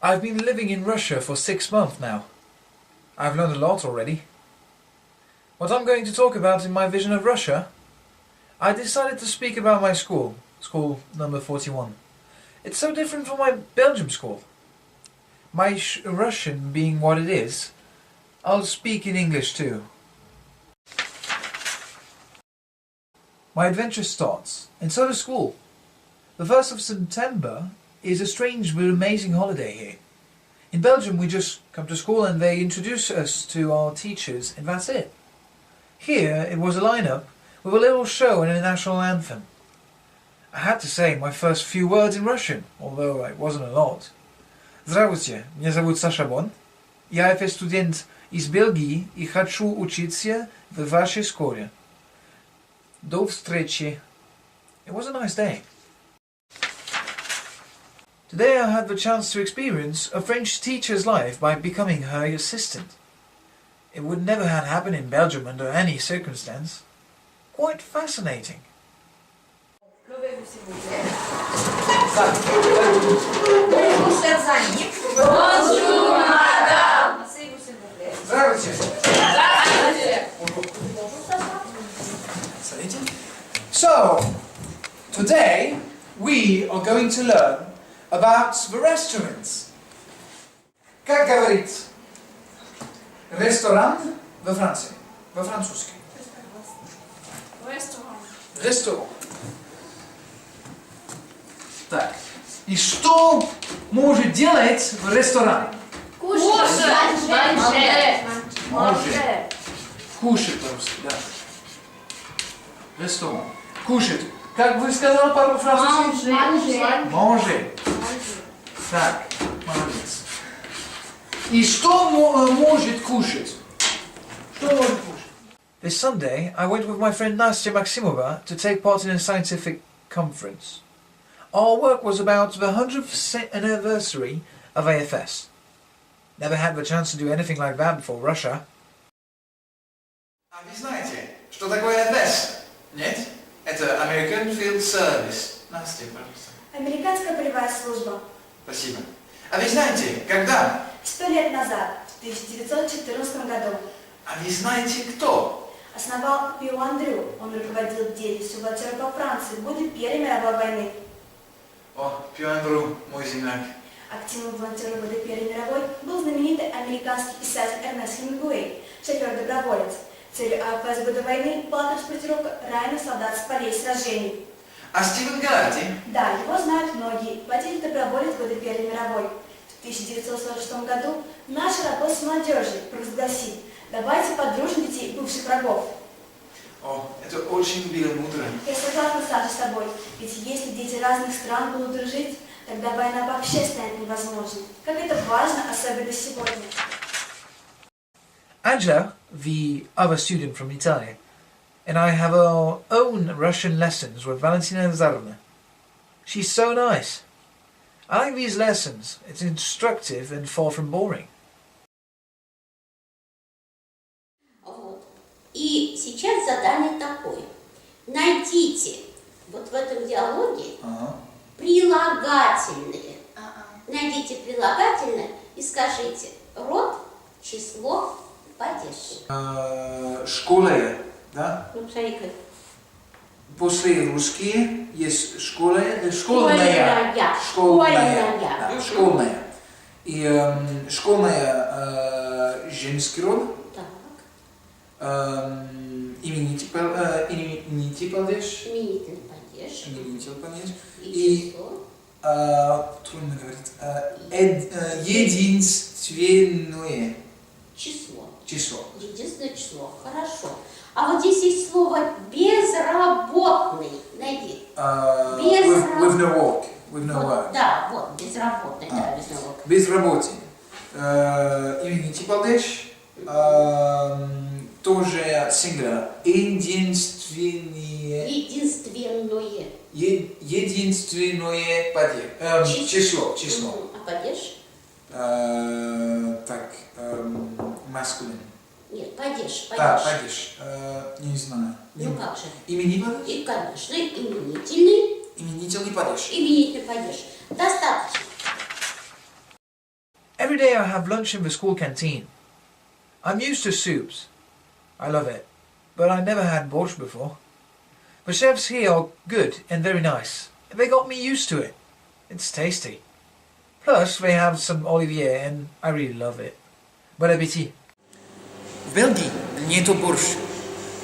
I've been living in Russia for 6 months now. I've learned a lot already. What I'm going to talk about in my vision of Russia, I decided to speak about my school number 41. It's so different from my Belgium school. My Russian being what it is, I'll speak in English too. My adventure starts, and so does school. The 1st of September is a strange but amazing holiday here. In Belgium we just come to school and they introduce us to our teachers and that's it. Here it was a lineup with a little show and a national anthem. I had to say my first few words in Russian, although it wasn't a lot. Здравствуйте, меня зовут Саша Бон. Я студент из Бельгии и хочу учиться в вашей школе. До встречи. It was a nice day. Today I had the chance to experience a French teacher's life by becoming her assistant. It would never have happened in Belgium under any circumstance. Quite fascinating. Bonjour, madame. So, today we are going to learn about the restaurants. Как говорит ресторан во Франции? Во-французски. Ресторан. Так. И что может делать в ресторане? Кушать. Может. Кушать по-русски, да. Ресторан. Кушать. Как вы сказали по-французски? Manger. Так, молодец. И что может кушать? Что может кушать? This Sunday, I went with my friend Nastya Maximova to take part in a scientific conference. Our work was about the 100th anniversary of AFS. Never had the chance to do anything like that before Russia. А вы знаете, что такое AFS? Нет? Это American Field Service. Настя, пожалуйста. Американская полевая служба. Спасибо. А вы знаете, когда? 100 лет назад, в 1914 году. А вы знаете, кто? Основал Пио Андрю. Он руководил деятельностью волонтеров во Франции в годы Первой мировой войны. О, Пио Андрю, мой земляк. Активным волонтером в годы Первой мировой был знаменитый американский писатель Эрнест Хемингуэй, шофер-доброволец. Целью АФС в годы войны была транспортировка раненых солдат с полей сражений. А Стивен Гарди? Да, его знают многие. Водитель доброволец в годы Первой мировой. В 1946 году наша работа с молодежью провозгласит: давайте подружим детей бывших врагов. О, это очень было мудро. Я согласна, Саша, с тобой. Ведь если дети разных стран будут дружить, тогда война вообще станет невозможной. Как это важно, особенно сегодня. Anja, the other student from Italy, and I have our own Russian lessons with Valentina Zarovna. She's so nice. I like these lessons. It's instructive and far from boring. Вот. И сейчас задание такое. Найдите вот в этом диалоге прилагательные. Найдите прилагательное и скажите род, число, падеж. Школа, да? Ну, смотри-ка. После русские есть школьная. Школьная. И школьная женский род. Так. Именитель падеж. Именительный падеж. Именитель падеж. И число. Трудно говорить. Единственное. Число. Единственное число. Хорошо. А вот здесь есть слово безработный. Найди. With no work. With no work. Да, вот, безработный. Да, без no work. Безработный. Именитель падеж. Тоже singular. Единственное. Единственное падеж. Число. А падеж? Так, masculine. Нет, падеж. Да, падеж. Не знаю. Ну как же? Именительный падеж? И, конечно, именительный. Именительный падеж. Именительный падеж. Достаточно. Every day I have lunch in the school canteen. I'm used to soups. I love it. But I never had borscht before. The chefs here are good and very nice. They got me used to it. It's tasty. Plus, they have some olivier and I really love it. Bon appétit. В Бельгии нету борщ,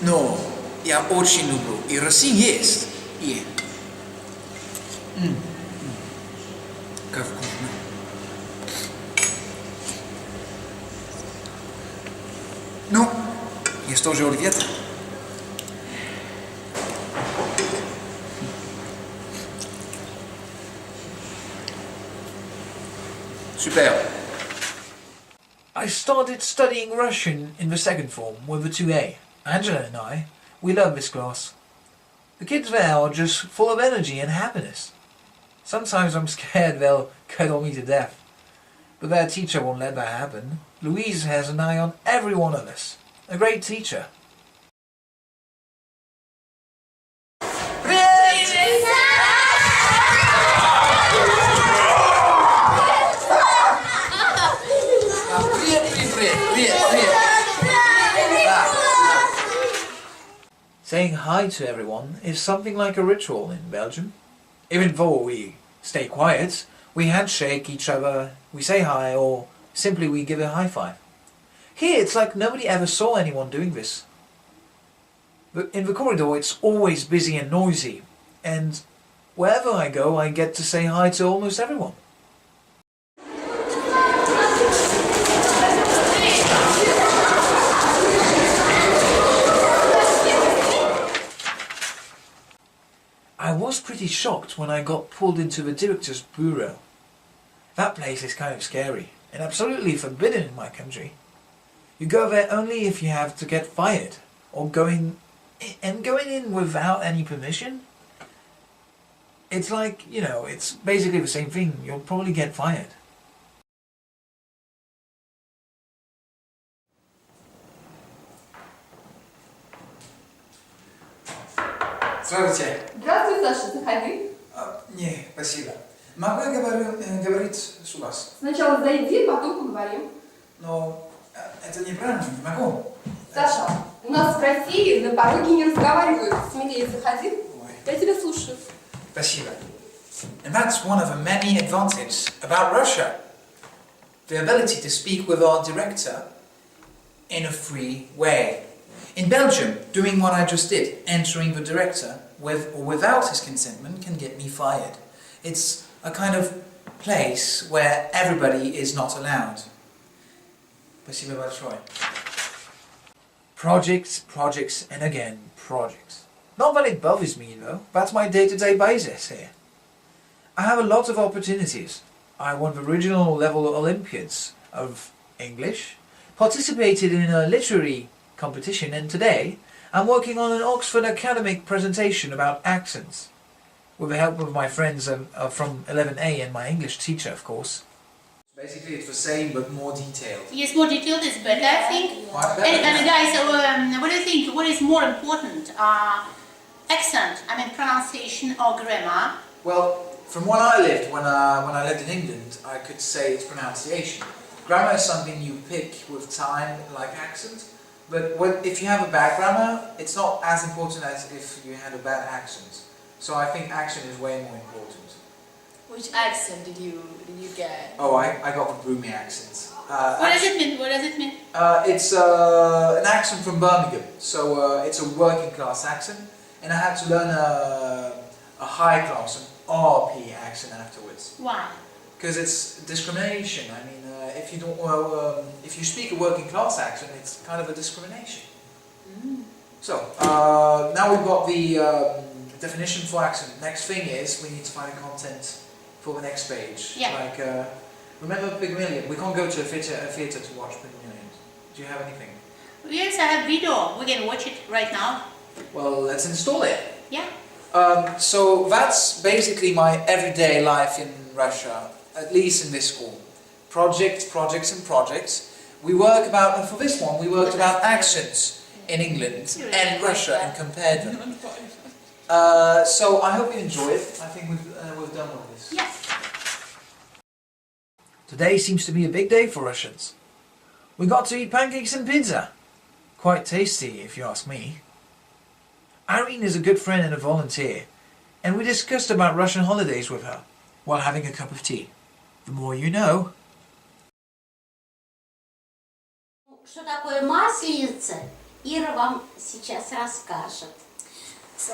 но я очень люблю. И в России есть. Как вкусно. Ну, есть тоже оливье. Super. I started studying Russian in the second form with the 2A. Angela and I, we love this class. The kids there are just full of energy and happiness. Sometimes I'm scared they'll cuddle me to death. But their teacher won't let that happen. Louise has an eye on every one of us. A great teacher. Saying hi to everyone is something like a ritual in Belgium. Even though we stay quiet, we handshake each other, we say hi, or simply we give a high five. Here it's like nobody ever saw anyone doing this. But in the corridor it's always busy and noisy, and wherever I go I get to say hi to almost everyone. I was pretty shocked when I got pulled into the director's bureau. That place is kind of scary and absolutely forbidden in my country. You go there only if you have to get fired, or going in without any permission. It's like, you know, it's basically the same thing. You'll probably get fired. Здравствуйте. Здравствуй, Саша, заходи. Не, спасибо. Могу я говорить с вас? Сначала зайди, потом поговорим. Но это неправильно, не могу. Саша, у нас в России на пороге не разговаривают. Смелее заходи. Ой. Я тебя слушаю. Спасибо. And that's one of the many advantages about Russia. The ability to speak with our director in a free way. In Belgium, doing what I just did, entering the director with or without his consentment can get me fired. It's a kind of place where everybody is not allowed. Спасибо большое. Projects, and again projects. Not that it bothers me though, that's my day-to-day basis here. I have a lot of opportunities. I won the regional level Olympiads of English, participated in a literary competition, and today I'm working on an Oxford academic presentation about accents, with the help of my friends from 11A and my English teacher, of course. Basically it's the same but more detailed. Yes, more detailed is better, I think. Why better? And guys, what do you think? What is more important? Accent, I mean pronunciation or grammar? Well, from when I lived, when I lived in England, I could say it's pronunciation. Grammar is something you pick with time, like accent. But if you have a bad grammar, it's not as important as if you had a bad accent. So I think accent is way more important. Which accent did you get? Oh, I got the Broomy accent. What does it mean? What does it mean? It's an accent from Birmingham, so it's a working class accent, and I had to learn a high class, an RP accent afterwards. Why? Because it's discrimination. I mean, if you don't, if you speak a working class accent, it's kind of a discrimination. So now we've got the definition for accent. Next thing is we need to find the content for the next page. Yeah. Like remember Pygmalion? We can't go to a theatre to watch Pygmalion. Do you have anything? Yes, I have video. We can watch it right now. Well, let's install it. Yeah. So that's basically my everyday life in Russia, at least in this school. Projects. We work about, and for this one, we worked about accents in England and in Russia and compared them. So I hope you enjoy it. I think we've done with this. Yes. Today seems to be a big day for Russians. We got to eat pancakes and pizza. Quite tasty, if you ask me. Irene is a good friend and a volunteer, and we discussed about Russian holidays with her while having a cup of tea. The more you know. Что такое Масленица, Ира вам сейчас расскажет. So,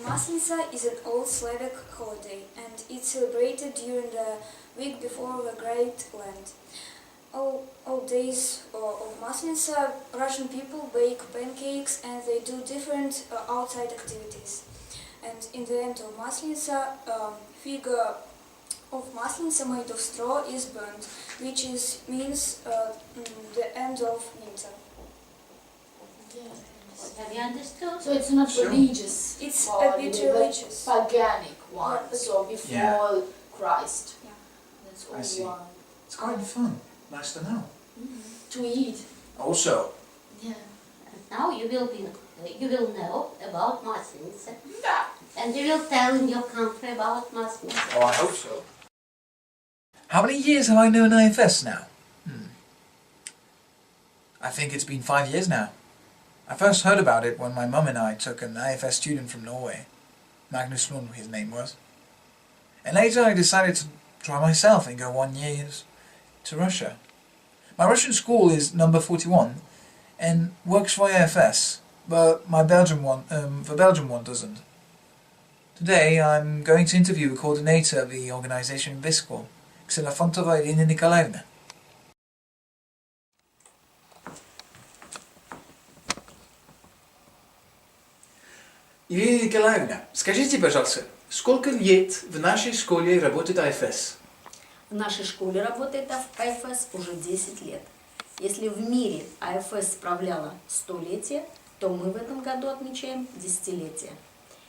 Maslenica is an old Slavic holiday, and it's celebrated during the week before the Great Lent. All days of Maslenica, Russian people bake pancakes and they do different outside activities. And in the end of Maslenica, figure of Maslenica made of straw is burnt, which means the end of winter. Have you understood? So it's not religious. It's or a bit the religious. Paganic one. Yeah. So before Yeah. Christ. Yeah. That's all I see. one. It's quite fun. Nice to know. To eat. Also, Yeah. And now you will know about Maslenica. And you will tell in your country about Maslenica. I hope so. How many years have I known IFS now? I think it's been 5 years now. I first heard about it when my mum and I took an IFS student from Norway. Magnus Lund, his name was. And later I decided to try myself and go 1 year to Russia. My Russian school is number 41 and works for IFS, but my Belgium one, the Belgium one doesn't. Today I'm going to interview the coordinator of the organization in this school, Xenofontova Irina Nikolaevna. Ирина Николаевна, скажите, пожалуйста, сколько лет в нашей школе работает АФС? В нашей школе работает АФС уже 10 лет. Если в мире АФС справляла 100-летие, то мы в этом году отмечаем десятилетие.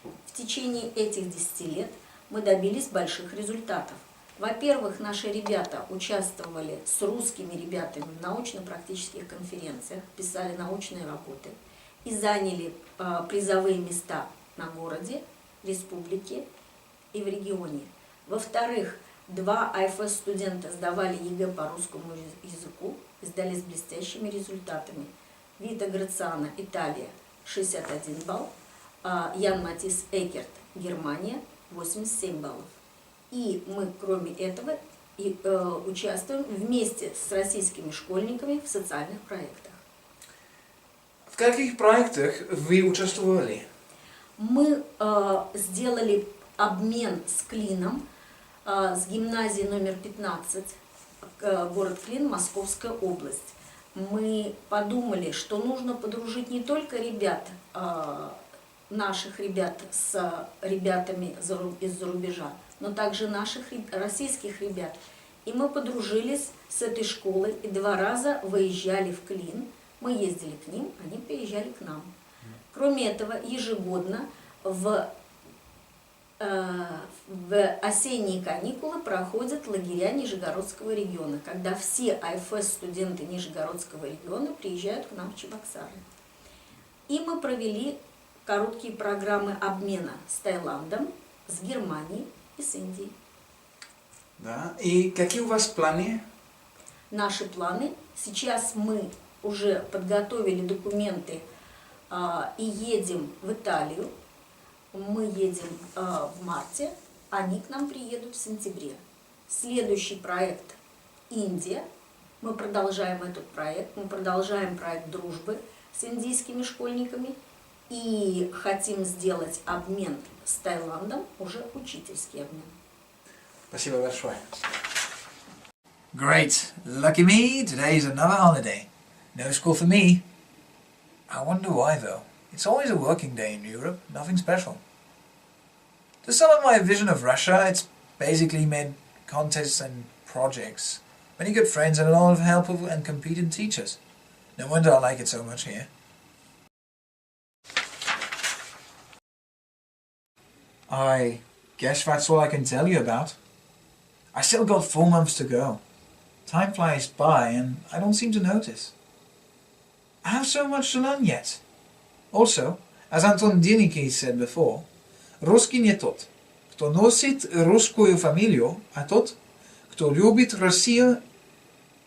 В течение этих 10 лет мы добились больших результатов. Во-первых, наши ребята участвовали с русскими ребятами в научно-практических конференциях, писали научные работы и заняли призовые места на городе, республике и в регионе. Во-вторых, 2 АФС-студента сдавали ЕГЭ по русскому языку и сдали с блестящими результатами. Вита Грациана, Италия, 61 балл, Ян Матис Экерт, Германия, 87 баллов. И мы, кроме этого, участвуем вместе с российскими школьниками в социальных проектах. В каких проектах вы участвовали? Мы сделали обмен с Клином, с гимназией номер 15, город Клин, Московская область. Мы подумали, что нужно подружить не только ребят, наших ребят с ребятами из-за рубежа, но также наших российских ребят. И мы подружились с этой школой и 2 раза выезжали в Клин. Мы ездили к ним, они приезжали к нам. Кроме этого, ежегодно в осенние каникулы проходят лагеря Нижегородского региона, когда все АФС-студенты Нижегородского региона приезжают к нам в Чебоксары. И мы провели короткие программы обмена с Таиландом, с Германией и с Индией. Да. И какие у вас планы? Наши планы. Сейчас мы уже подготовили документы и едем в Италию. Мы едем в марте, они к нам приедут в сентябре. Следующий проект – Индия. Мы продолжаем этот проект, мы продолжаем проект дружбы с индийскими школьниками и хотим сделать обмен с Таиландом, уже учительский обмен. Спасибо большое. Great. Lucky me, today's another holiday. No school for me. I wonder why though. It's always a working day in Europe, nothing special. To sum up my vision of Russia, it's basically made contests and projects, many good friends and a lot of helpful and competent teachers. No wonder I like it so much here. I guess that's all I can tell you about. I still got 4 months to go. Time flies by and I don't seem to notice. I have so much to learn yet. Also, as Anton Diernicke said before, русский не тот, кто носит русскую фамилию, а тот, кто любит Россию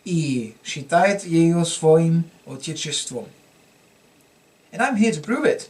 и считает ее своим отечеством. And I'm here to prove it.